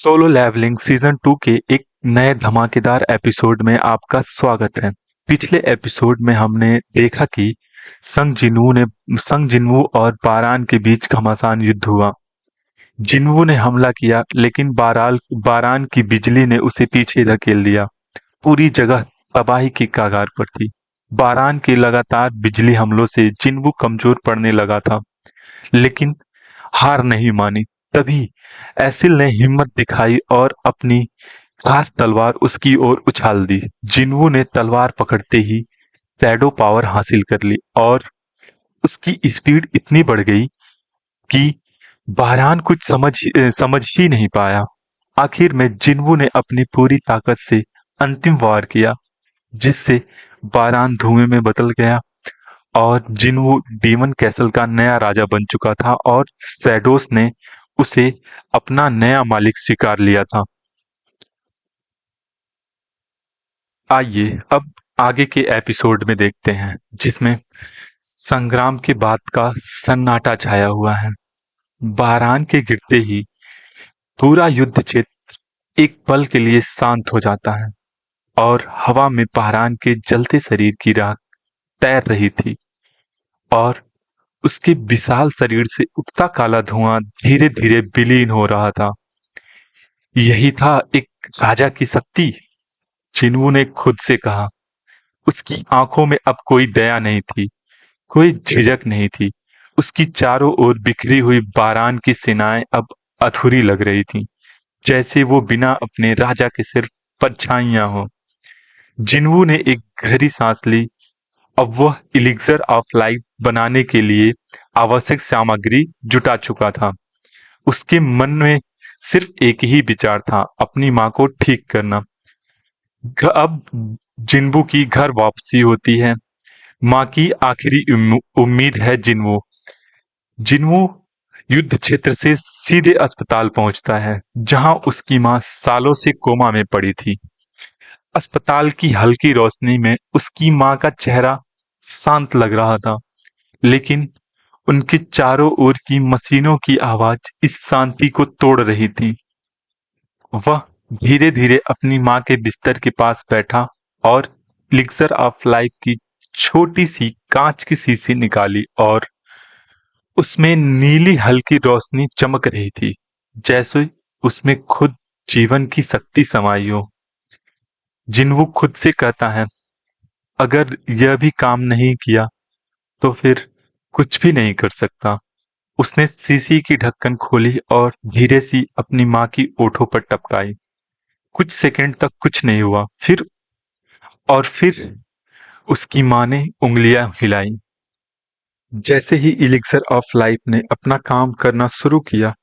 Solo levelling season 2 के एक नए धमाकेदार एपिसोड में आपका स्वागत है। पिछले एपिसोड में हमने देखा कि संग जिनवू और बारान के बीच घमासान युद्ध हुआ। जिनवू ने हमला किया लेकिन बारान की बिजली ने उसे पीछे धकेल दिया। पूरी जगह तबाही की कगार पर थी। बारान के लगातार बिजली हमलों से जिनवू कमजोर पड़ने लगा था, लेकिन हार नहीं मानी। तभी एसिल ने हिम्मत दिखाई और अपनी खास तलवार उसकी ओर उछाल दी। जिन्वू ने तलवार पकड़ते ही शैडो पावर हासिल कर ली और उसकी स्पीड इतनी बढ़ गई कि बहरान कुछ समझ ही नहीं पाया। आखिर में जिन्वू ने अपनी पूरी ताकत से अंतिम वार किया, जिससे बारान धुएं में बदल गया और जिन्वू डीमन कैसल का नया राजा बन चुका था और शैडोस ने उसे अपना नया मालिक स्वीकार लिया था। आइए अब आगे के एपिसोड में देखते हैं, जिसमें संग्राम के बाद का सन्नाटा छाया हुआ है। बारान के गिरते ही पूरा युद्ध क्षेत्र एक पल के लिए शांत हो जाता है और हवा में बारान के जलते शरीर की राख तैर रही थी और उसके विशाल शरीर से उठता काला धुआं धीरे धीरे विलीन हो रहा था। यही था एक राजा की शक्ति, चिन्वू ने खुद से कहा। उसकी आंखों में अब कोई दया नहीं थी, कोई झिझक नहीं थी। उसकी चारों ओर बिखरी हुई बारान की सेनाएं अब अधूरी लग रही थीं, जैसे वो बिना अपने राजा के सिर्फ परछाइयां हो। जिन्वू ने एक गहरी सांस ली। अब वह इलिक्सर ऑफ लाइफ बनाने के लिए आवश्यक सामग्री जुटा चुका था। उसके मन में सिर्फ एक ही विचार था, अपनी मां को ठीक करना। अब जिन्वू की घर वापसी होती है। मां की आखिरी उम्मीद है जिन्वू। जिन्वू युद्ध क्षेत्र से सीधे अस्पताल पहुंचता है, जहां उसकी मां सालों से कोमा में पड़ी थी। अस्पताल की हल्की रोशनी में उसकी मां का चेहरा शांत लग रहा था, लेकिन उनके चारों ओर की मशीनों की आवाज इस शांति को तोड़ रही थी। वह धीरे धीरे अपनी मां के बिस्तर के पास बैठा और एलिक्सर ऑफ लाइफ की छोटी सी कांच की शीशी निकाली और उसमें नीली हल्की रोशनी चमक रही थी, जैसे उसमें खुद जीवन की शक्ति समाई हो। जिन्वू खुद से कहता है, अगर यह भी काम नहीं किया तो फिर कुछ भी नहीं कर सकता। उसने शीशी की ढक्कन खोली और धीरे सी अपनी मां की ओठों पर टपकाई। कुछ सेकंड तक कुछ नहीं हुआ। फिर उसकी मां ने उंगलियां हिलाई। जैसे ही इलिक्सर ऑफ लाइफ ने अपना काम करना शुरू किया,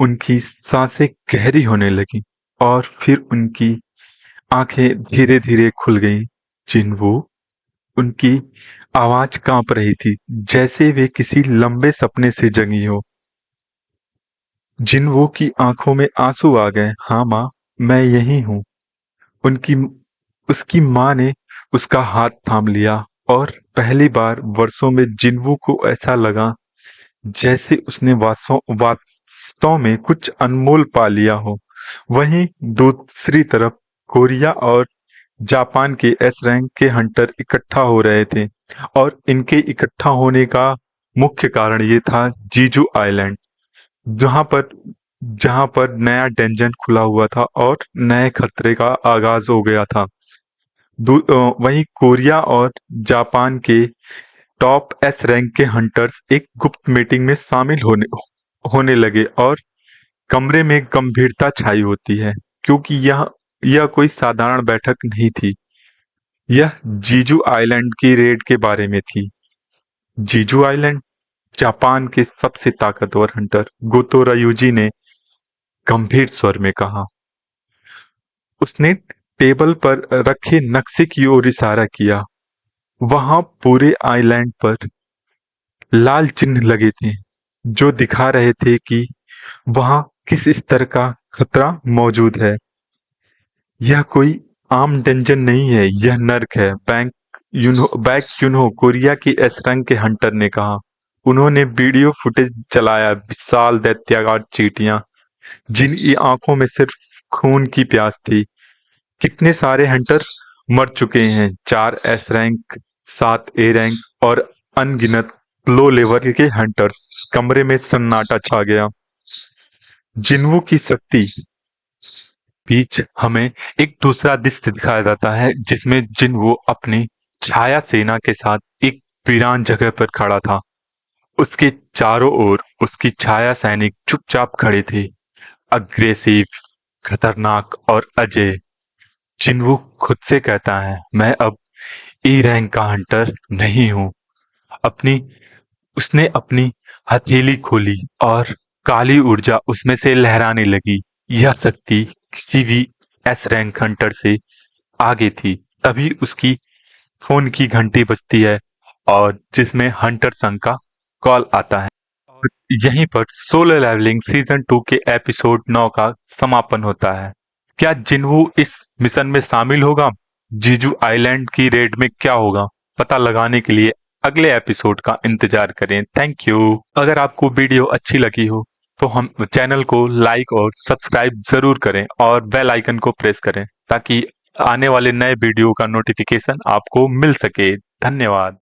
उनकी सांसें गहरी होने लगी और फिर उनकी आंखें धीरे धीरे खुल गईं। जिन्वू, उनकी आवाज कांप रही थी, जैसे वे किसी लंबे सपने से जगी हो। जिन्वू की आंखों में आंसू आ गए। हाँ मां, मैं यही हूं। उनकी उसकी मां ने उसका हाथ थाम लिया और पहली बार वर्षों में जिन्वू को ऐसा लगा जैसे उसने वास्तव में कुछ अनमोल पा लिया हो। वहीं दूसरी तरफ कोरिया और जापान के एस रैंक के हंटर इकट्ठा हो रहे थे और इनके इकट्ठा होने का मुख्य कारण ये था जीजू आइलैंड, जहां पर जहां पर नया डेंजन खुला हुआ था और नए खतरे का आगाज हो गया था। वहीं कोरिया और जापान के टॉप एस रैंक के हंटर्स एक गुप्त मीटिंग में शामिल होने लगे और कमरे में गंभीरता छाई होती है, क्योंकि यह कोई साधारण बैठक नहीं थी। यह जीजू आइलैंड की रेड के बारे में थी। जीजू आइलैंड, जापान के सबसे ताकतवर हंटर गोतो रायुजी ने गंभीर स्वर में कहा। उसने टेबल पर रखे नक्शे की ओर इशारा किया। वहां पूरे आइलैंड पर लाल चिन्ह लगे थे, जो दिखा रहे थे कि वहां किस स्तर का खतरा मौजूद है। यह कोई आम डंजन नहीं है, यह नर्क है। बैक यूनो, कोरिया की एस रंग के हंटर ने कहा। उन्होंने वीडियो फुटेज चलाया, विशाल दैत्याकार चींटियां जिनकी आंखों में सिर्फ खून की प्यास थी। कितने सारे हंटर मर चुके हैं, 4 एस रैंक, 7 ए रैंक और अनगिनत लो लेवल के हंटर्स। कमरे में सन्नाटा छा गया। जिन्हों की शक्ति बीच हमें एक दूसरा दृश्य दिखाया जाता है, जिसमें जिन्हो अपनी छाया सेना के साथ एक वीरान जगह पर खड़ा था। उसके चारों ओर उसकी छाया सैनिक चुपचाप खड़े थे, अग्रेसिव, खतरनाक और अजय। जिन्हो खुद से कहता है, मैं अब E रैंक का हंटर नहीं हूं। अपनी उसने अपनी हथेली खोली और काली ऊर्जा उसमें से लहराने लगी। यह शक्ति किसी भी S रैंक हंटर से आगे थी। तभी उसकी फोन की घंटी बजती है और जिसमें हंटर संघ का कॉल आता है। और यहीं पर सोलो लेवलिंग सीजन 2 के एपिसोड 9 का समापन होता है। क्या जिन्हों इस मिशन में शामिल होगा? जीजू आइलैंड की रेड में क्या होगा? पता लगाने के लिए अगले एपिसोड का इंतजार करें। Thank you. अगर आपको वीडियो अच्छी लगी हो तो हम चैनल को लाइक और सब्सक्राइब जरूर करें और बेल आइकन को प्रेस करें, ताकि आने वाले नए वीडियो का नोटिफिकेशन आपको मिल सके। धन्यवाद।